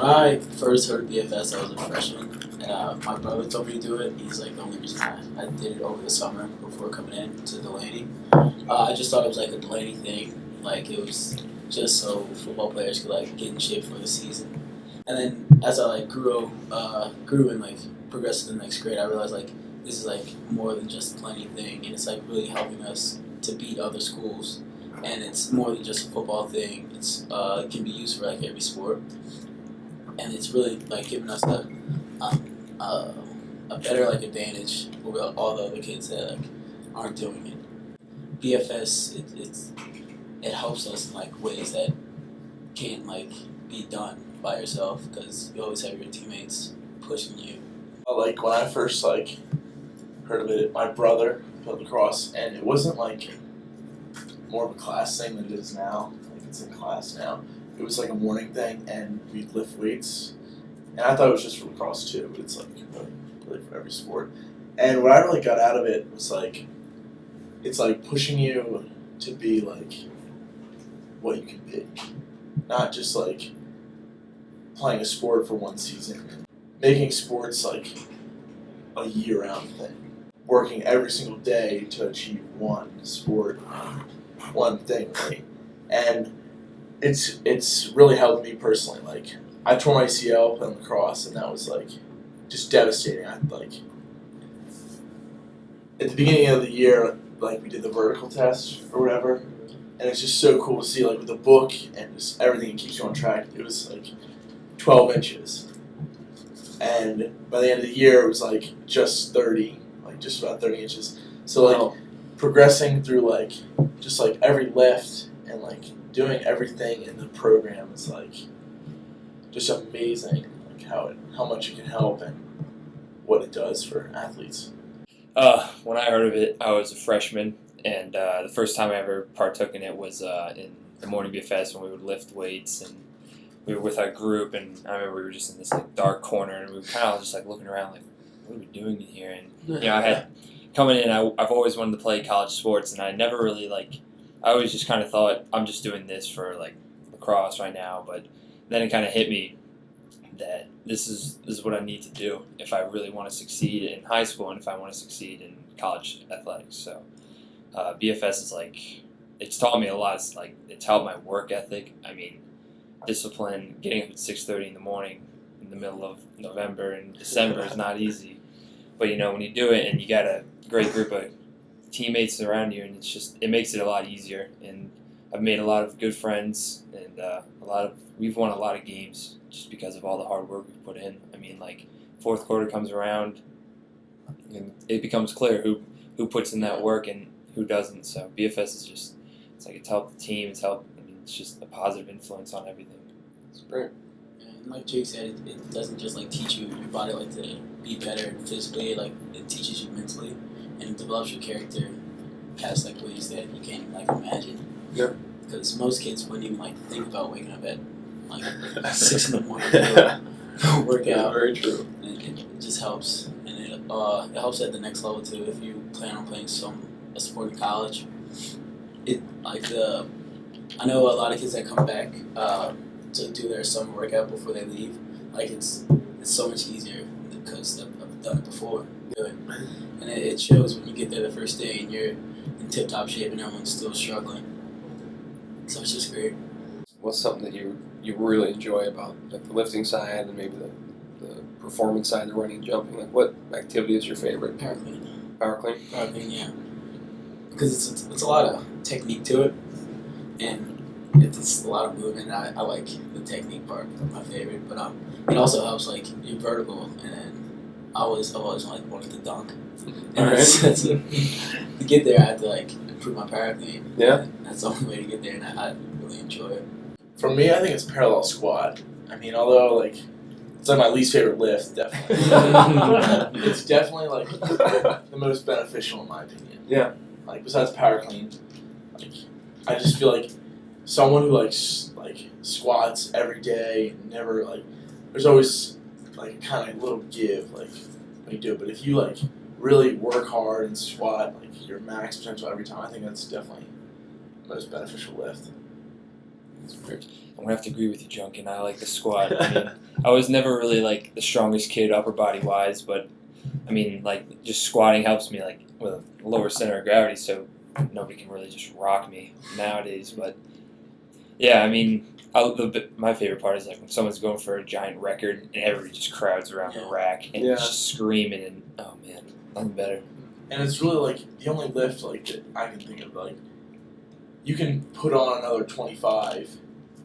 When I first heard of BFS, I was a freshman, and my brother told me to do it. He's like the only reason I did it over the summer before coming in to Dulaney. I just thought it was like a Dulaney thing, like it was just so football players could like get in shape for the season. And then as I like grew and like progressed to the next grade, I realized like this is like more than just a Dulaney thing, and it's like really helping us to beat other schools. And it's more than just a football thing. It can be used for like every sport, and it's really like giving us a better like advantage over all the other kids that like aren't doing it. BFS it helps us in like ways that can't like be done by yourself because you always have your teammates pushing you. Like when I first like heard of it, my brother played lacrosse, and it wasn't like more of a class thing than it is now. Like it's in class now. It was like a morning thing, and we'd lift weights. And I thought it was just for lacrosse too, but it's like really for every sport. And what I really got out of it was like, it's like pushing you to be like what you can be, not just like playing a sport for one season. Making sports like a year-round thing. Working every single day to achieve one sport, one thing, right? And it's really helped me personally. Like I tore my ACL playing lacrosse, and that was like just devastating. I like at the beginning of the year, like we did the vertical test or whatever, and it's just so cool to see like with the book and just everything keeps you on track. It was like 12 inches, and by the end of the year, it was like just 30, like just about 30 inches. So like progressing through like just like every lift and like doing everything in the program is like just amazing, like how much it can help and what it does for athletes. When I heard of it, I was a freshman, and the first time I ever partook in it was in the morning BFS when we would lift weights, and we were with our group, and I remember we were just in this like dark corner, and we were kind of just like looking around like, what are we doing in here? And you know, I had coming in, I've always wanted to play college sports, and I never really like. I always just kind of thought I'm just doing this for like lacrosse right now, but then it kind of hit me that this is what I need to do if I really want to succeed in high school and if I want to succeed in college athletics. So BFS is like it's taught me a lot. It's like it's helped my work ethic. I mean, discipline. Getting up at 6:30 in the morning in the middle of November and December is not easy, but you know when you do it and you got a great group of teammates around you, and it makes it a lot easier. And I've made a lot of good friends, and we've won a lot of games just because of all the hard work we've put in. I mean, like fourth quarter comes around, and it becomes clear who puts in that work and who doesn't. So BFS is just it's helped the team. It's just a positive influence on everything. It's great. And like Jake said, it doesn't just like teach you your body like to be better physically. Like it teaches you mentally. And it develops your character past like ways that you can't even like imagine. Yeah. Because most kids wouldn't even like think about waking up at like 6 in the morning to go work out. Very true. And it just helps, and it helps at the next level too. If you plan on playing a sport in college, I know a lot of kids that come back to do their summer workout before they leave. Like it's so much easier because I've done it before. Good. And it shows when you get there the first day and you're in tip-top shape and everyone's still struggling. So it's just great. What's something that you really enjoy about like the lifting side and maybe the performance side, the running, jumping? Like what activity is your favorite? Power clean. Power clean? Power clean, yeah. Because it's a lot of technique to it, and it's a lot of movement. And I like the technique part. That's my favorite. But it also helps like you're vertical, and I've always wanted to dunk. And to get there, I had to like improve my power clean. Yeah. That's the only way to get there, and I really enjoy it. For me, I think it's parallel squat. I mean, although like it's like my least favorite lift, definitely. It's definitely like the most beneficial in my opinion. Yeah. Like besides power clean, like I just feel like someone who like squats every day and never like there's always like kind of little give like when you do it. But if you like really work hard and squat like your max potential every time, I think that's definitely the most beneficial lift. I'm gonna have to agree with you, Junkin. I like the squat. I mean, I was never really like the strongest kid upper body wise, but I mean, like just squatting helps me like with a lower center of gravity, so nobody can really just rock me nowadays. But yeah, I mean, my favorite part is like when someone's going for a giant record and everybody just crowds around the rack and Yeah. just screaming and oh man, nothing better. And it's really like the only lift like that I can think of, like you can put on another 25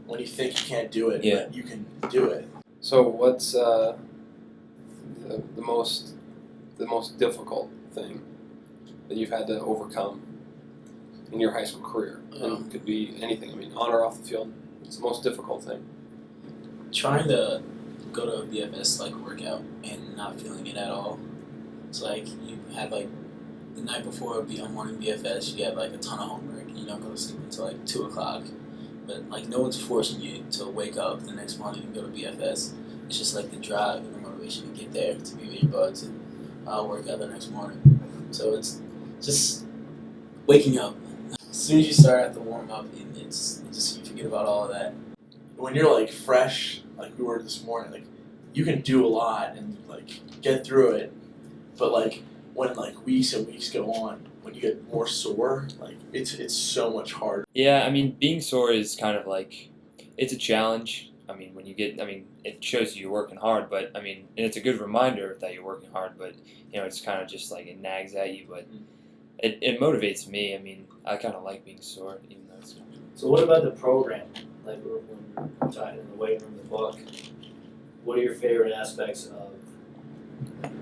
when you think you can't do it, Yeah. but you can do it. So what's the most difficult thing that you've had to overcome in your high school career? And it could be anything. I mean, on or off the field. It's the most difficult thing. Trying to go to a BFS like workout and not feeling it at all. It's like you had like the night before a morning BFS, you get like a ton of homework and you don't go to sleep until like 2 o'clock. But like no one's forcing you to wake up the next morning and go to BFS. It's just like the drive and the motivation to get there, to be with your buds and work out the next morning. So it's just waking up. As soon as you start at the warm up, it's just you forget about all of that. When you're like fresh, like we were this morning, like you can do a lot and like get through it. But like when like weeks and weeks go on, when you get more sore, like it's so much harder. Yeah, I mean, being sore is kind of like, it's a challenge. I mean, it shows you're working hard, but I mean, and it's a good reminder that you're working hard, but you know, it's kind of just like it nags at you, but it motivates me. I mean, I kind of like being sore, even though it's. So what about the program? Like when we're talking in the weight room, the book, what are your favorite aspects of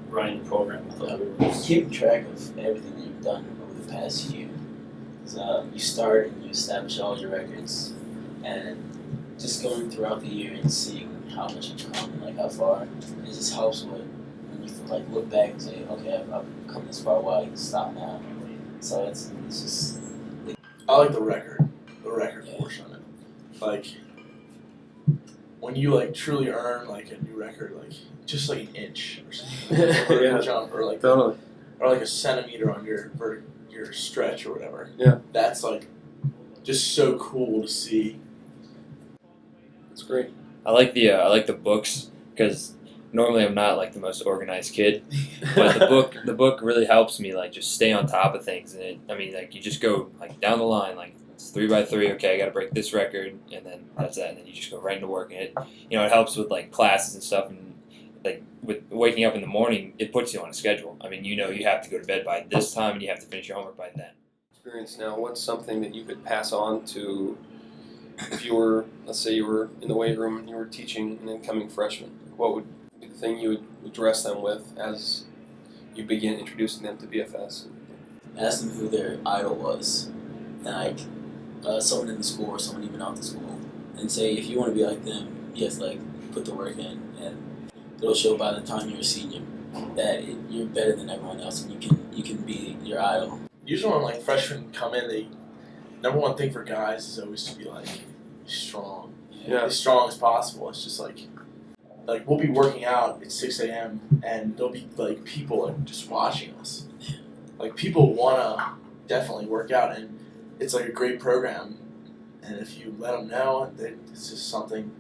running the program with others? Keep track of everything that you've done over the past year. Because you start and you establish all your records, and just going throughout the year and seeing how much you've come and like how far, it just helps with when you like look back and say, okay, I've come this far, well I can stop now. So it's just. I like the record portion of it. Like when you like truly earn like a new record, like just like an inch or something, like a vertical jump, or like Totally. or like a centimeter on your stretch or whatever. Yeah. That's like just so cool to see. It's great. I like the books because normally I'm not like the most organized kid, but the book really helps me like just stay on top of things. And like you just go like down the line, like it's 3x3. Okay, I got to break this record, and then that's that. And then you just go right into work, and it helps with like classes and stuff. And like with waking up in the morning, it puts you on a schedule. I mean, you have to go to bed by this time, and you have to finish your homework by then. Experience now. What's something that you could pass on to if you were, let's say you were in the weight room and you were teaching an incoming freshman? What would be the thing you would address them with as you begin introducing them to BFS? Ask them who their idol was, and like someone in the school or someone even out the school, and say if you want to be like them, you have to like put the work in, and it'll show by the time you're a senior that you're better than everyone else, and you can be your idol. Usually when like freshmen come in, the number one thing for guys is always to be like strong, as strong as possible. It's just like we'll be working out at 6 a.m. and there'll be like people like just watching us. Like people wanna definitely work out, and it's like a great program. And if you let them know that it's just something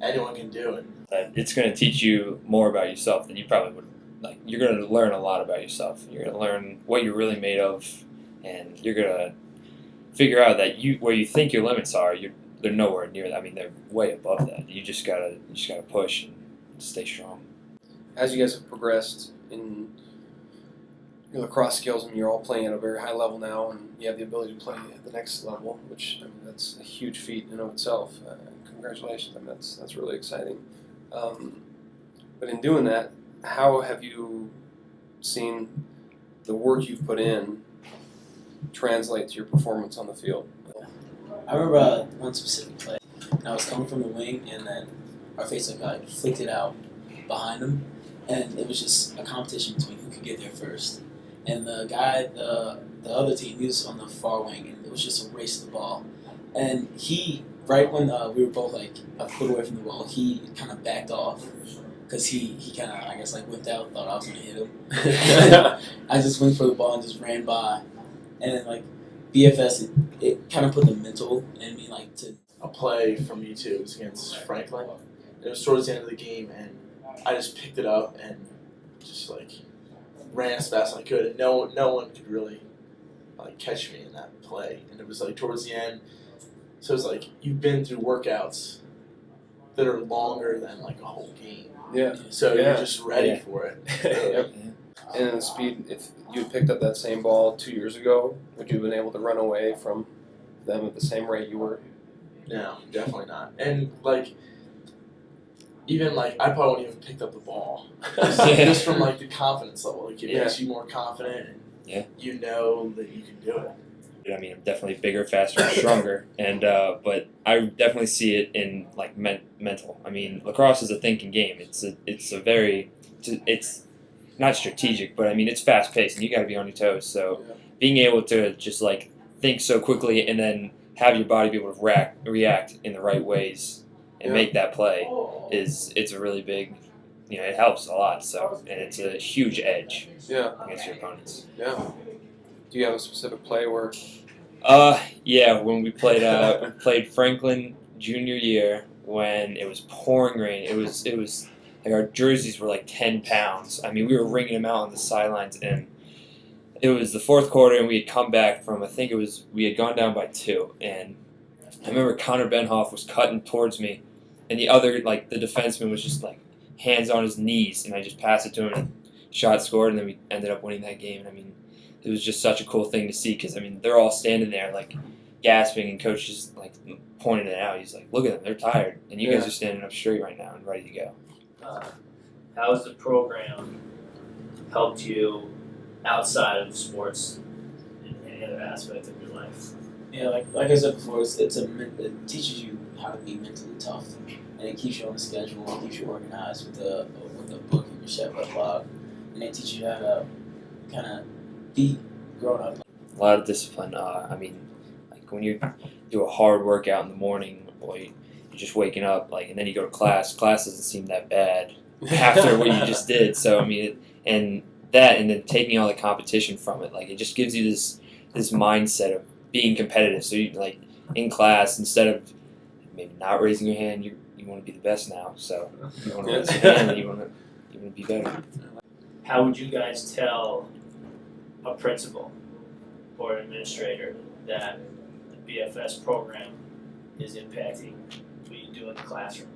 anyone can do, and That it's going to teach you more about yourself than you probably would. Like you're going to learn a lot about yourself. You're going to learn what you're really made of, and you're going to figure out that where you think your limits are, they're nowhere near that. I mean, they're way above that. You just gotta push and stay strong. As you guys have progressed in your lacrosse skills, and you're all playing at a very high level now, and you have the ability to play at the next level, which that's a huge feat in and of itself. Congratulations! I mean, that's really exciting. But in doing that, how have you seen the work you've put in translate to your performance on the field? I remember one specific play, and I was coming from the wing, and then our face guy flicked it out behind him, and it was just a competition between who could get there first. And the guy, the other team, he was on the far wing, and it was just a race to the ball. And he, right when we were both like a foot away from the ball, he kind of backed off, because he kind of, I guess, like whipped out, thought I was gonna hit him. I just went for the ball and just ran by, and then like BFS, it kind of put the mental in me, like to. A play from YouTube was against Franklin. It was towards the end of the game, and I just picked it up and just like ran as fast as I could, and no one could really like catch me in that play. And it was like towards the end, so it's like you've been through workouts that are longer than like a whole game. Yeah. So Yeah. you're just ready for it. Yep. And the speed, if you had picked up that same ball 2 years ago, would you have been able to run away from them at the same rate you were? No, definitely not. And like, even like, I probably wouldn't even picked up the ball. Just from like the confidence level, like it makes you more confident, and you know that you can do it. I mean, I'm definitely bigger, faster, and stronger, and but I definitely see it in like mental. I mean, lacrosse is a thinking game. It's not strategic, but I mean, it's fast paced, and you got to be on your toes. So, being able to just like think so quickly, and then have your body be able to react in the right ways and make that play it's a really big, it helps a lot. So, and it's a huge edge against your opponents. Yeah. Do you have a specific play where? Yeah, when we played Franklin junior year when it was pouring rain. It was like our jerseys were like 10 pounds. I mean, we were wringing them out on the sidelines, and it was the fourth quarter, and we had come back from, we had gone down by 2, and I remember Connor Benhoff was cutting towards me, and the other, like, the defenseman was just, like, hands on his knees, and I just passed it to him, and shot scored, and then we ended up winning that game. And I mean, it was just such a cool thing to see, because, I mean, they're all standing there, like, gasping, and coach just, like, pointing it out. He's like, look at them, they're tired, and you guys are standing up straight right now and ready to go. How has the program helped you outside of sports in any other aspect of your life? Yeah, like I said before, it teaches you how to be mentally tough, and it keeps you on a schedule, it keeps you organized with the book and your Chevrolet log, and it teaches you how to kind of be grown up. A lot of discipline. I mean, like when you do a hard workout in the morning, or you're just waking up, like, and then you go to class. Class doesn't seem that bad after what you just did. So I mean, and then taking all the competition from it, like, it just gives you this mindset of being competitive. So you, like, in class, instead of maybe not raising your hand, you want to be the best now. So you want to raise your hand, and you want to be better. How would you guys tell a principal or an administrator that the BFS program is impacting what you do in the classroom?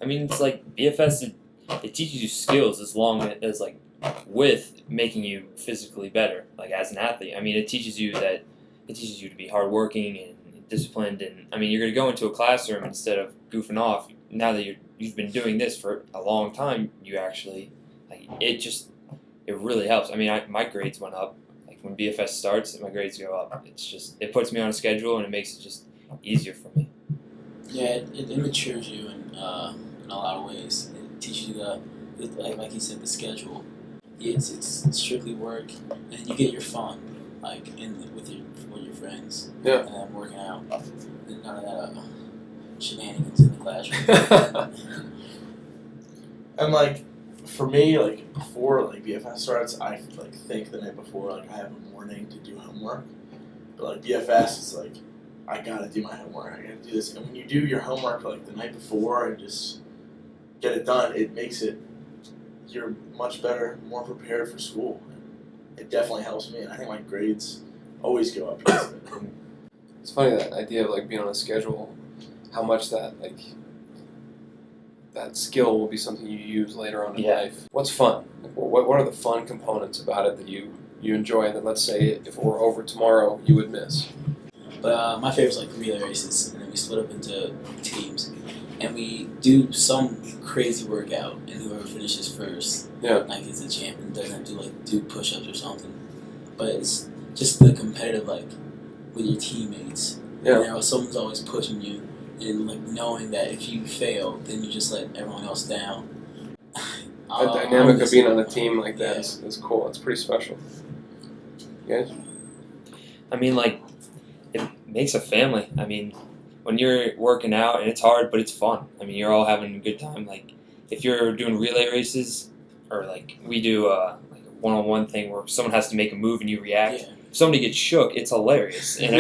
I mean, it's like BFS. It teaches you skills as long as like with making you physically better, like as an athlete. I mean, it teaches you to be hardworking and disciplined. And I mean, you're going to go into a classroom instead of goofing off. Now that you've been doing this for a long time, you actually it really helps. I mean, my grades went up. Like when BFS starts, my grades go up. It puts me on a schedule, and it makes it just easier for me. Yeah, it matures you in a lot of ways. It teaches you like you said, the schedule. It's strictly work, and you get your fun, like with your friends. Yeah. And working out. And none of that shenanigans in the classroom. And like, for me, like before like BFS starts, I like think the night before, like I have a morning to do homework. But like BFS is like, I gotta do my homework. I gotta do this. And when you do your homework like the night before and just get it done, it makes you're much better, more prepared for school. It definitely helps me, and I think my grades always go up because of it. It's funny, that idea of like being on a schedule, how much that skill will be something you use later on in life. What's fun? Like, what are the fun components about it that you enjoy that, let's say, if it were over tomorrow, you would miss? But my favorite is like relay races, and then we split up into teams, and we do some crazy workout, and whoever finishes first, like, is the champion. Doesn't have to like do push-ups or something, but it's just the competitive, like, with your teammates. Yeah. You know, someone's always pushing you, and like knowing that if you fail, then you just let everyone else down. The dynamic of being on a team like that is cool. It's pretty special. You guys? I mean, like, it makes a family. I mean, when you're working out, and it's hard, but it's fun. I mean, you're all having a good time. Like, if you're doing relay races, or like we do like a one-on-one thing where someone has to make a move and you react. Yeah. If somebody gets shook, it's hilarious and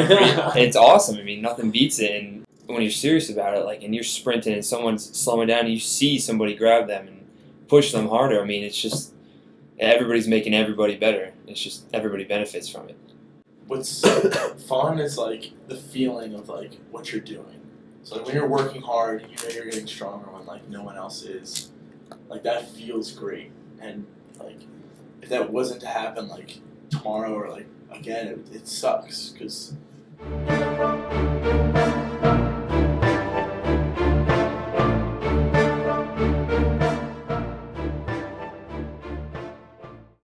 it's awesome. I mean, nothing beats it. And when you're serious about it, like, and you're sprinting and someone's slowing down, and you see somebody grab them and push them harder. I mean, it's just everybody's making everybody better. It's just everybody benefits from it. What's fun is like the feeling of like what you're doing. So like when you're working hard, you know you're getting stronger when like no one else is. Like that feels great. And like if that wasn't to happen like tomorrow or like again, it sucks because